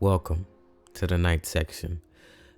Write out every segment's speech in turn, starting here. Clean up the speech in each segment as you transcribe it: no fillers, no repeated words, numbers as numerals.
Welcome to the night section.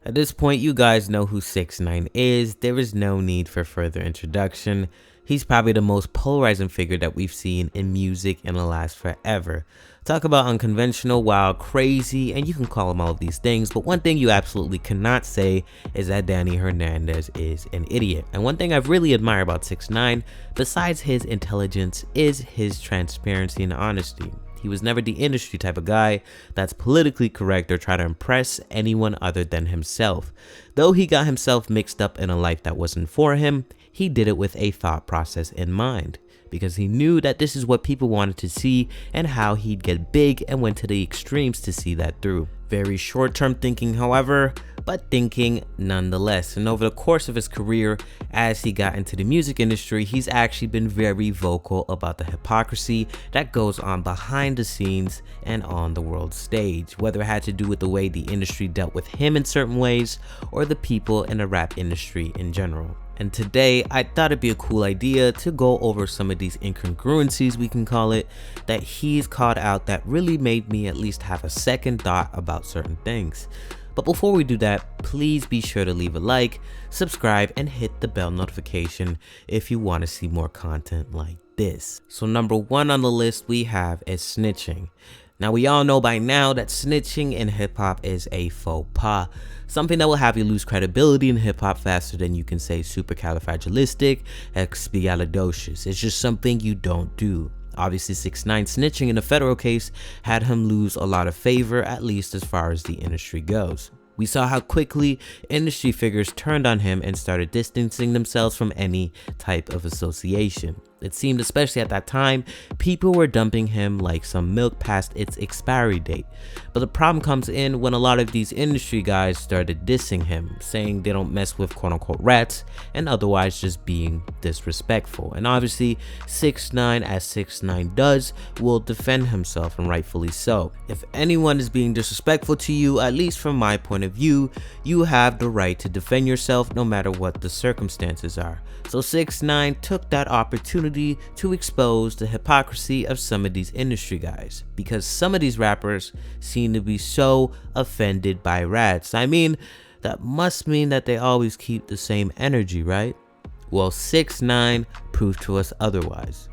At this point, you guys know who 6ix9ine is. There is no need for further introduction. He's probably the most polarizing figure that we've seen in music in the last forever. Talk about unconventional, wild, crazy, and you can call him all of these things, but one thing you absolutely cannot say is that Danny Hernandez is an idiot. And one thing I've really admired about 6ix9ine, besides his intelligence, is his transparency and honesty. He was never the industry type of guy that's politically correct or try to impress anyone other than himself. Though he got himself mixed up in a life that wasn't for him, he did it with a thought process in mind, because he knew that this is what people wanted to see and how he'd get big, and went to the extremes to see that through. Very short-term thinking, however, but thinking nonetheless. And over the course of his career, as he got into the music industry, he's actually been very vocal about the hypocrisy that goes on behind the scenes and on the world stage, whether it had to do with the way the industry dealt with him in certain ways or the people in the rap industry in general. And today, I thought it'd be a cool idea to go over some of these incongruencies, we can call it, that he's called out that really made me at least have a second thought about certain things. But before we do that, please be sure to leave a like, subscribe, and hit the bell notification if you want to see more content like this. So number one on the list we have is snitching. Now we all know by now that snitching in hip hop is a faux pas, something that will have you lose credibility in hip hop faster than you can say supercalifragilisticexpialidocious. It's just something you don't do. Obviously 6ix9ine snitching in a federal case had him lose a lot of favor, at least as far as the industry goes. We saw how quickly industry figures turned on him and started distancing themselves from any type of association. It seemed, especially at that time, people were dumping him like some milk past its expiry date. But the problem comes in when a lot of these industry guys started dissing him, saying they don't mess with quote-unquote rats, and otherwise just being disrespectful. And obviously 6ix9ine, as 6ix9ine does, will defend himself, and rightfully so. If anyone is being disrespectful to you, at least from my point of view, you have the right to defend yourself no matter what the circumstances are. So 6ix9ine took that opportunity to expose the hypocrisy of some of these industry guys, because some of these rappers seem to be so offended by rats. I mean, that must mean that they always keep the same energy, right? Well, 6ix9ine proved to us otherwise.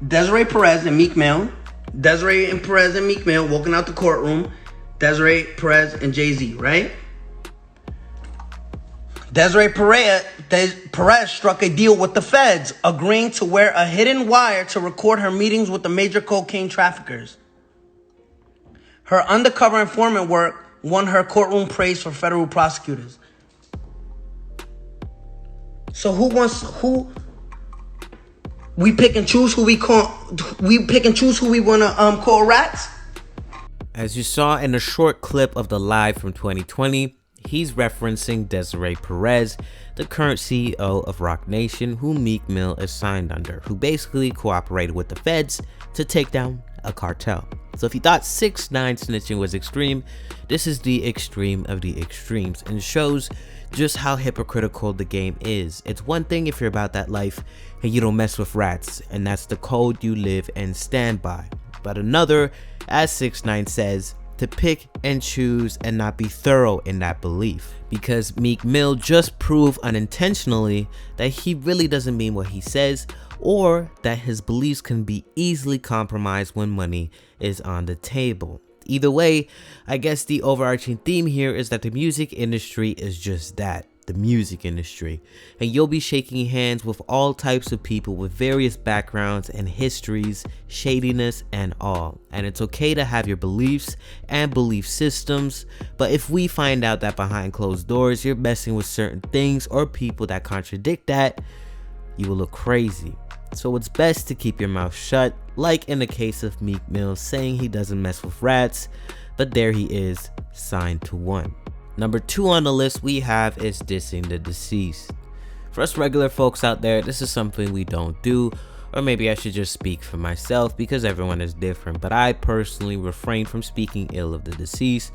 Desiree Perez and Meek Mill. Desiree and Perez and Meek Mill walking out the courtroom. Desiree Perez and Jay-Z, right? Desiree Perez struck a deal with the feds, agreeing to wear a hidden wire to record her meetings with the major cocaine traffickers. Her undercover informant work won her courtroom praise for federal prosecutors. So we pick and choose who we want to call rats? As you saw in a short clip of the live from 2020, he's referencing Desiree Perez, the current CEO of Roc Nation, who Meek Mill is signed under, who basically cooperated with the feds to take down a cartel. So if you thought 6ix9ine snitching was extreme, this is the extreme of the extremes, and shows just how hypocritical the game is. It's one thing if you're about that life and you don't mess with rats, and that's the code you live and stand by. But another, as 6ix9ine says, to pick and choose and not be thorough in that belief, because Meek Mill just proved unintentionally that he really doesn't mean what he says, or that his beliefs can be easily compromised when money is on the table. Either way, I guess the overarching theme here is that the music industry is just that, the music industry, and you'll be shaking hands with all types of people with various backgrounds and histories, shadiness and all. And it's okay to have your beliefs and belief systems, but if we find out that behind closed doors you're messing with certain things or people that contradict that, you will look crazy. So it's best to keep your mouth shut, like in the case of Meek Mill saying he doesn't mess with rats, but there he is, signed to one. Number two on the list we have is dissing the deceased. For us regular folks out there, this is something we don't do, or maybe I should just speak for myself because everyone is different, but I personally refrain from speaking ill of the deceased.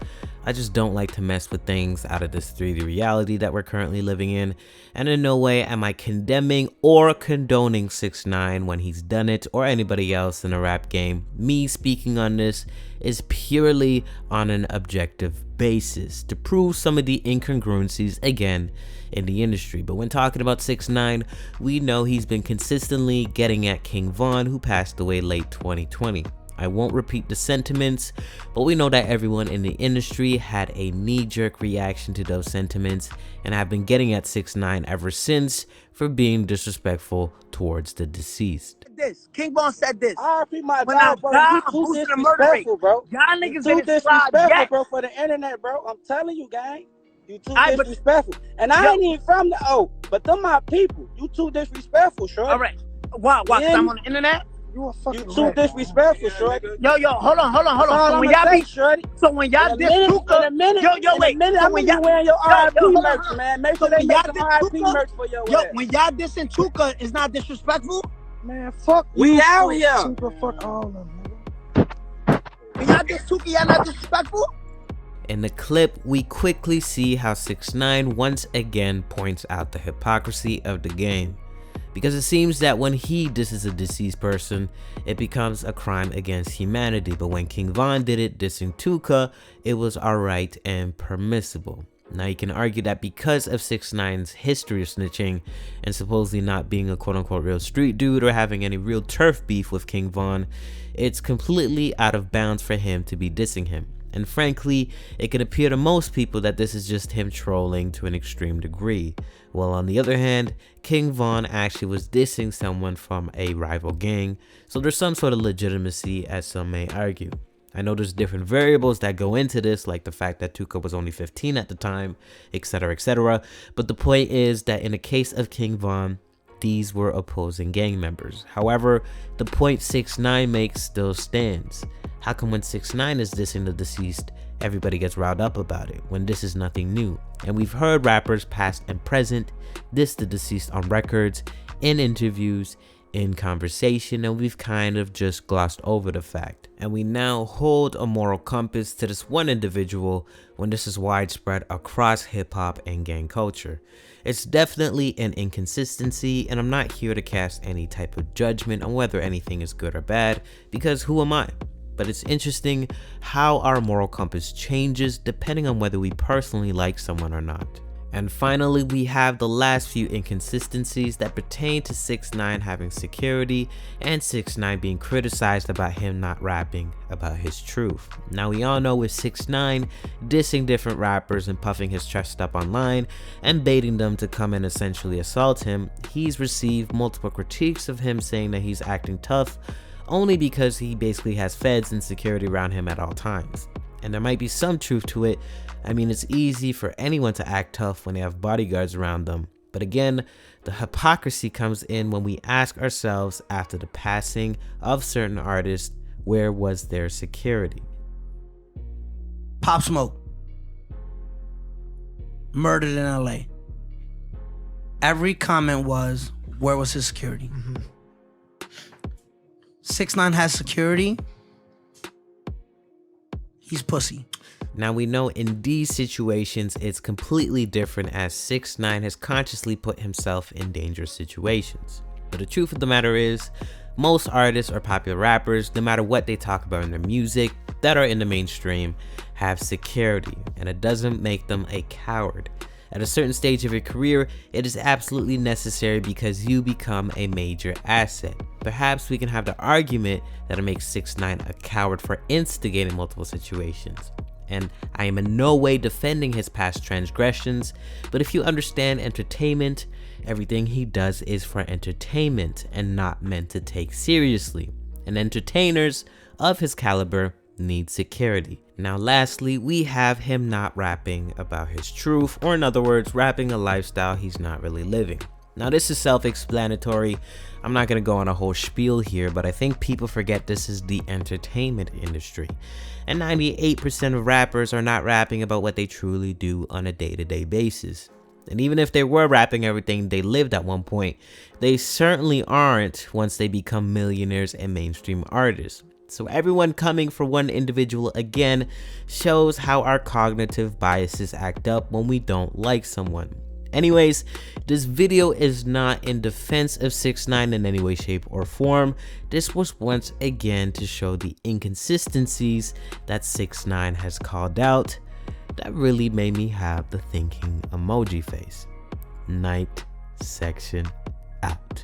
I just don't like to mess with things out of this 3D reality that we're currently living in, and in no way am I condemning or condoning 6ix9ine when he's done it, or anybody else in a rap game. Me speaking on this is purely on an objective basis to prove some of the incongruencies again in the industry. But when talking about 6ix9ine, we know he's been consistently getting at King Von, who passed away late 2020. I won't repeat the sentiments, but we know that everyone in the industry had a knee-jerk reaction to those sentiments, and have been getting at 6ix9ine ever since for being disrespectful towards the deceased. King Von said this. RP my When I dog, bro. die, You I'm too boosting the murder rate. disrespectful, bro. Y'all You niggas too didn't slide disrespectful, yet. bro, for the internet, bro. I'm telling you, gang. You too But disrespectful. And I ain't even from the O, but them my people. You too disrespectful, shorty. all right. Why? Cause I'm on the internet? You too disrespectful, shorty. Yo, hold on. So when y'all be, so when y'all diss Tuka, in a minute, so I'm when gonna y'all be wearing your RP merch, hold man. Make So sure they when make y'all some diss RP Tuka, merch for your yo, ass. when y'all dissing Tuka, it's not disrespectful. Man, fuck you. We out here. Tuka, fuck all of them, nigga. When y'all diss Tuka, y'all not disrespectful. In the clip, we quickly see how 6ix9ine once again points out the hypocrisy of the game. Because it seems that when he disses a deceased person, it becomes a crime against humanity. But when King Von did it, dissing Tuka, it was alright and permissible. Now you can argue that because of 6ix9ine's history of snitching and supposedly not being a quote-unquote real street dude or having any real turf beef with King Von, it's completely out of bounds for him to be dissing him. And frankly, it could appear to most people that this is just him trolling to an extreme degree. While on the other hand, King Von actually was dissing someone from a rival gang, so there's some sort of legitimacy, as some may argue. I know there's different variables that go into this, like the fact that Tuka was only 15 at the time, etc, etc. But the point is that in the case of King Von, these were opposing gang members. However, the point 6ix9ine makes still stands. How come when 6ix9ine is dissing the deceased, everybody gets riled up about it, when this is nothing new? And we've heard rappers past and present diss the deceased on records, in interviews, in conversation, and we've kind of just glossed over the fact. And we now hold a moral compass to this one individual when this is widespread across hip-hop and gang culture. It's definitely an inconsistency, and I'm not here to cast any type of judgment on whether anything is good or bad, because who am I? But it's interesting how our moral compass changes depending on whether we personally like someone or not. And finally, we have the last few inconsistencies that pertain to 6ix9ine having security and 6ix9ine being criticized about him not rapping about his truth. Now we all know with 6ix9ine dissing different rappers and puffing his chest up online and baiting them to come and essentially assault him, he's received multiple critiques of him saying that he's acting tough only because he basically has feds and security around him at all times. And there might be some truth to it. I mean, it's easy for anyone to act tough when they have bodyguards around them. But again, the hypocrisy comes in when we ask ourselves after the passing of certain artists, where was their security? Pop Smoke. Murdered in LA. Every comment was, where was his security? 6ix9ine has security. He's pussy. Now we know in these situations it's completely different, as 6ix9ine has consciously put himself in dangerous situations. But the truth of the matter is, most artists or popular rappers, no matter what they talk about in their music that are in the mainstream, have security, and it doesn't make them a coward. At a certain stage of your career, it is absolutely necessary because you become a major asset. Perhaps we can have the argument that it makes 6ix9ine a coward for instigating multiple situations. And I am in no way defending his past transgressions, but if you understand entertainment, everything he does is for entertainment and not meant to take seriously. And entertainers of his caliber need security. Now lastly, we have him not rapping about his truth, or in other words, rapping a lifestyle he's not really living. Now this is self-explanatory. I'm not going to go on a whole spiel here, but I think people forget this is the entertainment industry. And 98% of rappers are not rapping about what they truly do on a day-to-day basis. And even if they were rapping everything they lived at one point, they certainly aren't once they become millionaires and mainstream artists. So everyone coming for one individual again shows how our cognitive biases act up when we don't like someone. Anyways, this video is not in defense of 6ix9ine in any way, shape, or form. This was once again to show the inconsistencies that 6ix9ine has called out that really made me have the thinking emoji face. Night section out.